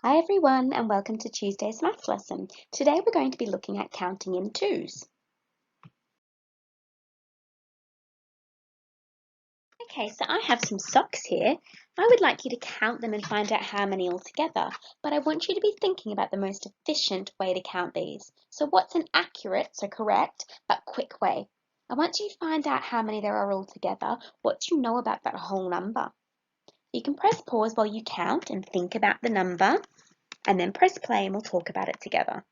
Hi everyone and welcome to Tuesday's maths lesson. Today we're going to be looking at counting in twos. Okay, so I have some socks here. I would like you to count them and find out how many altogether, but I want you to be thinking about the most efficient way to count these. So what's an accurate, so correct, but quick way? I want you to find out how many there are altogether. What do you know about that whole number? You can press pause while you count and think about the number, and then press play and we'll talk about it together.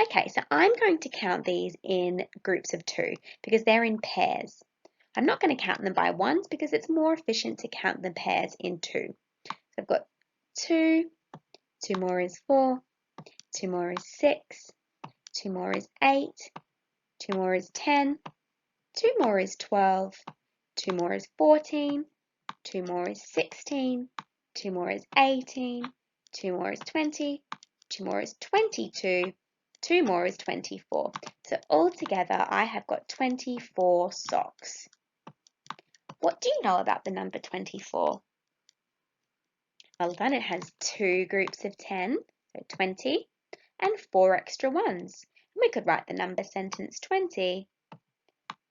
Okay, so I'm going to count these in groups of two because they're in pairs. I'm not going to count them by ones because it's more efficient to count the pairs in two. So I've got two, two more is four, two more is six, two more is eight, two more is 10, two more is 12, two more is 14, two more is 16, two more is 18, two more is 20, two more is 22, two more is 24. So altogether I have got 24 socks. What do you know about the number 24? Well done, it has two groups of 10, so 20, and four extra ones. We could write the number sentence 20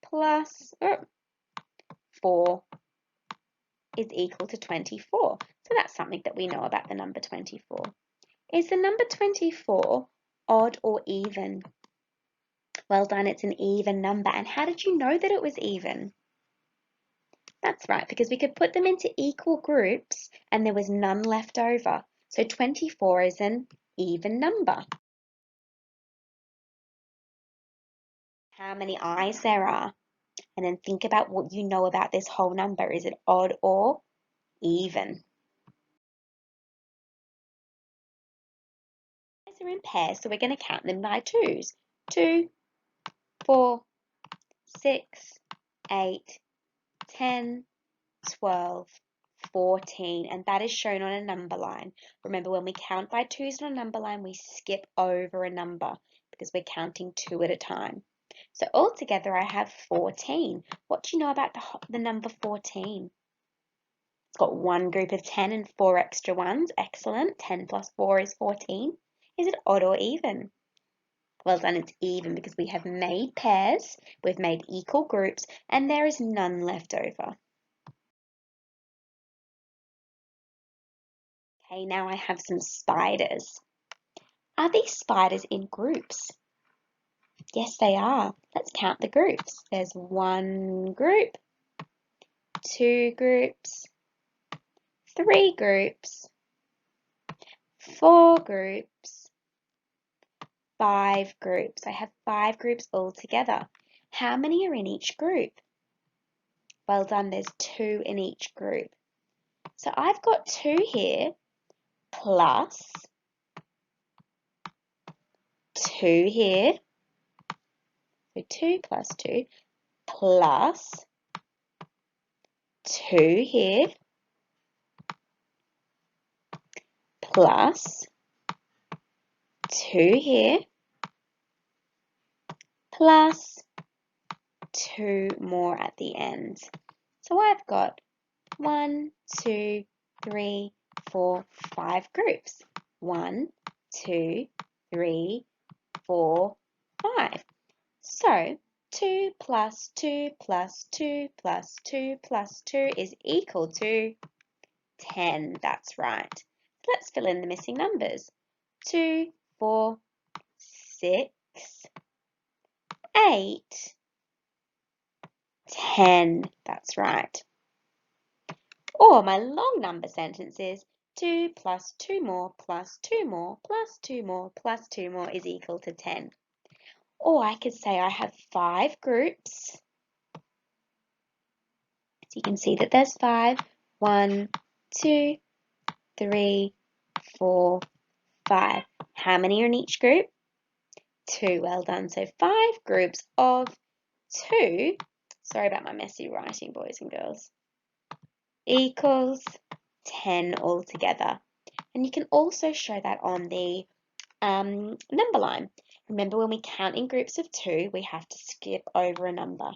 plus 4 is equal to 24. So that's something that we know about the number 24. Is the number 24 odd or even? Well done, it's an even number. And how did you know that it was even? That's right, because we could put them into equal groups and there was none left over. So 24 is an even number. How many eyes there are? And then think about what you know about this whole number. Is it odd or even? Eyes are in pairs, so we're going to count them by twos. 2, 4, 6, 8, 10, 12, 14, and that is shown on a number line. Remember, when we count by twos on a number line, we skip over a number because we're counting two at a time. So altogether, I have 14. What do you know about the number 14? It's got one group of 10 and four extra ones. Excellent. 10 plus 4 is 14. Is it odd or even? Well done, it's even because we have made pairs, we've made equal groups, and there is none left over. Okay, now I have some spiders. Are these spiders in groups? Yes, they are. Let's count the groups. There's one group, two groups, three groups, four groups, five groups. I have five groups all together. How many are in each group? Well done, there's two in each group. So I've got two here plus two here. So 2 plus 2 plus 2 here plus 2 here plus 2 more at the end. So I've got 1, 2, 3, 4, 5 groups. 1, 2, 3, 4, 5. So 2 plus 2 plus 2 plus 2 plus 2 is equal to 10. That's right. Let's fill in the missing numbers. 2, 4, 6, 8, 10. That's right. Or my long number sentence is 2 plus 2 more plus 2 more plus 2 more plus 2 more is equal to 10. Or I could say I have 5 groups. So you can see that there's 5. 1, 2, 3, 4, 5. How many are in each group? 2. Well done. So 5 groups of 2. Sorry about my messy writing, boys and girls. Equals 10 altogether. And you can also show that on the number line. Remember, when we count in groups of 2, we have to skip over a number.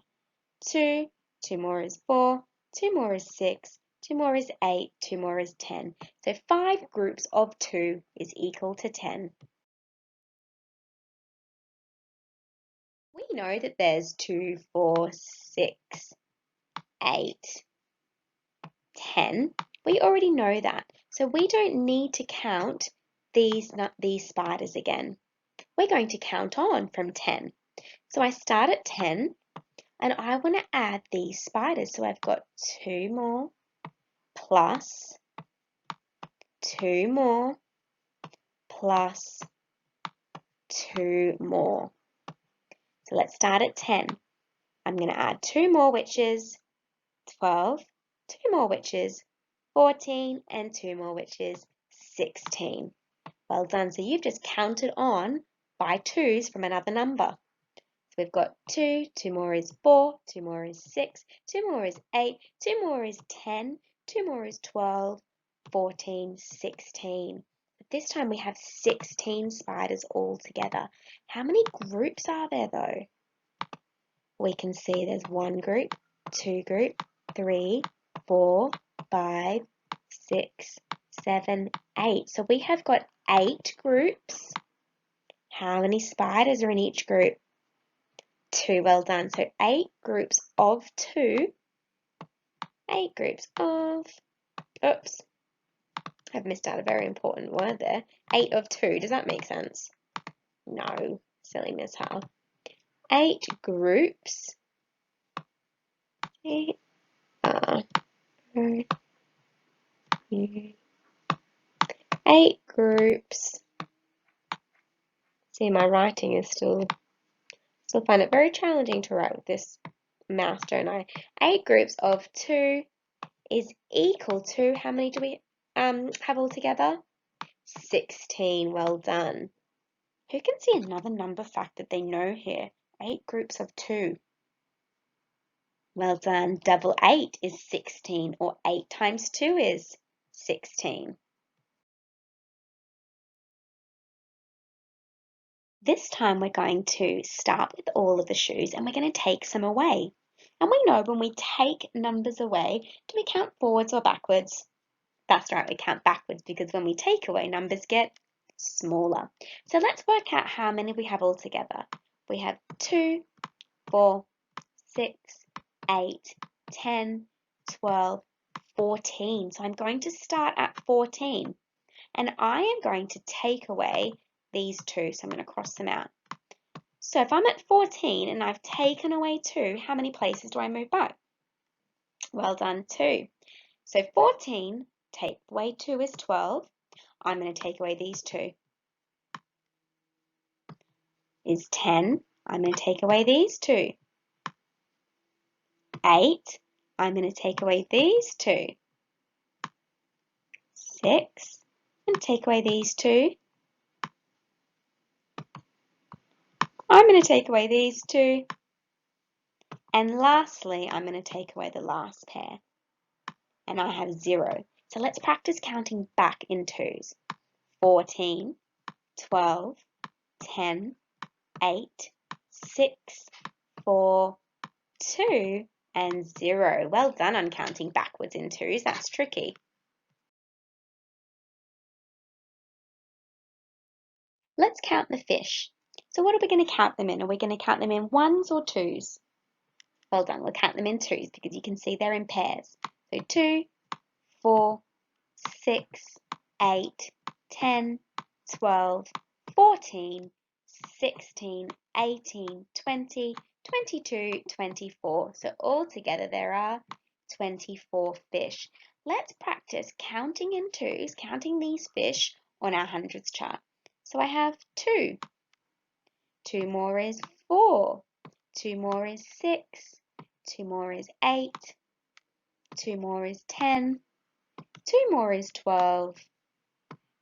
2, 2 more is 4, 2 more is 6, 2 more is 8, 2 more is 10. So 5 groups of 2 is equal to 10. We know that there's 2, 4, 6, 8, 10. We already know that. So we don't need to count these spiders again. We're going to count on from 10. So I start at 10 and I want to add these spiders. So I've got 2 more plus 2 more plus 2 more. So let's start at 10. I'm going to add 2 more, which is 12, 2 more, which is 14, and 2 more, which is 16. Well done. So you've just counted on by 2's from another number. So we've got 2, 2 more is 4, 2 more is 6, 2 more is 8, 2 more is 10, 2 more is 12, 14, 16. But this time we have 16 spiders all together. How many groups are there though? We can see there's 1 group, 2 group, 3, 4, 5, 6, 7, 8. So we have got 8 groups. How many spiders are in each group? 2, well done. So 8 groups of 2. 8 groups of, oops, I've missed out a very important word there. 8 of 2, does that make sense? No, silly mishap. 8 groups. 8 8 groups. See, my writing is still find it very challenging to write with this mouse, don't I? 8 groups of 2 is equal to, how many do we have all together? 16, well done. Who can see another number fact that they know here? 8 groups of 2. Well done. Double 8 is 16, or 8 times 2 is 16. This time we're going to start with all of the shoes and we're going to take some away. And we know when we take numbers away, do we count forwards or backwards? That's right, we count backwards because when we take away, numbers get smaller. So let's work out how many we have all together. We have 2, 4, 6, 8, 10, 12, 14. So I'm going to start at 14 and I am going to take away these 2. So I'm going to cross them out. So if I'm at 14 and I've taken away 2, how many places do I move back? Well done, 2. So 14, take away 2 is 12. I'm going to take away these 2. Is 10. I'm going to take away these 2. 8. I'm going to take away these 2. 6. And take away these 2. I'm going to take away these 2. And lastly, I'm going to take away the last pair. And I have 0. So let's practice counting back in 2's. 14, 12, 10, 8, 6, 4, 2, and 0. Well done on counting backwards in 2's. That's tricky. Let's count the fish. So what are we going to count them in? Are we going to count them in 1's or 2's? Well done. We'll count them in 2's because you can see they're in pairs. So 2, 4, 6, 8, 10, 12, 14, 16, 18, 20, 22, 24. So altogether there are 24 fish. Let's practice counting in 2's, counting these fish on our hundreds chart. So I have 2. 2 more is 4. 2 more is 6. 2 more is 8. 2 more is 10. 2 more is 12.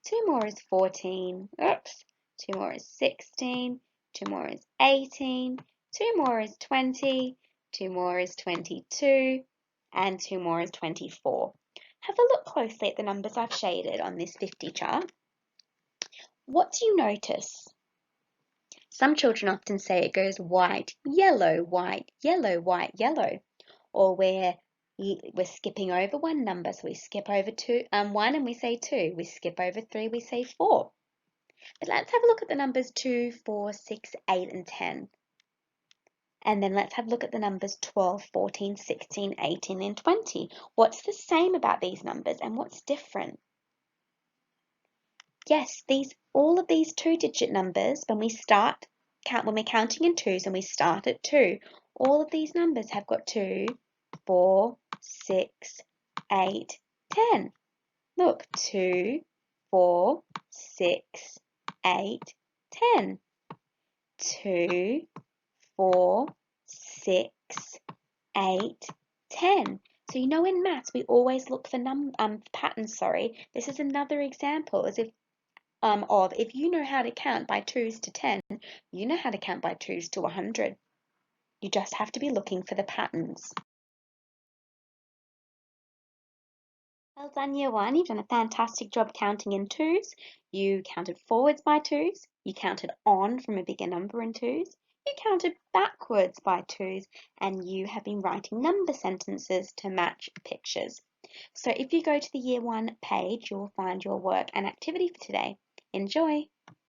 2 more is 14. Oops. 2 more is 16. 2 more is 18. 2 more is 20. 2 more is 22. And 2 more is 24. Have a look closely at the numbers I've shaded on this 50 chart. What do you notice? Some children often say it goes white, yellow, yellow, or where we're skipping over one number, so we skip over one and we say 2. We skip over 3, we say 4. But let's have a look at the numbers 2, 4, 6, 8, and 10. And then let's have a look at the numbers 12, 14, 16, 18, and 20. What's the same about these numbers and what's different? Yes, all of these 2-digit numbers, when we're counting in twos and we start at 2, all of these numbers have got 2, 4, 6, 8, 10. Look, 2, 4, 6, 8, 10. 2, 4, 6, 8, 10. So you know in maths we always look for patterns, sorry. This is another example as if you know how to count by 2s to 10, you know how to count by 2s to 100. You just have to be looking for the patterns. Well done, Year 1. You've done a fantastic job counting in 2s. You counted forwards by 2s. You counted on from a bigger number in 2s. You counted backwards by 2s. And you have been writing number sentences to match pictures. So if you go to the Year 1 page, you'll find your work and activity for today. Enjoy!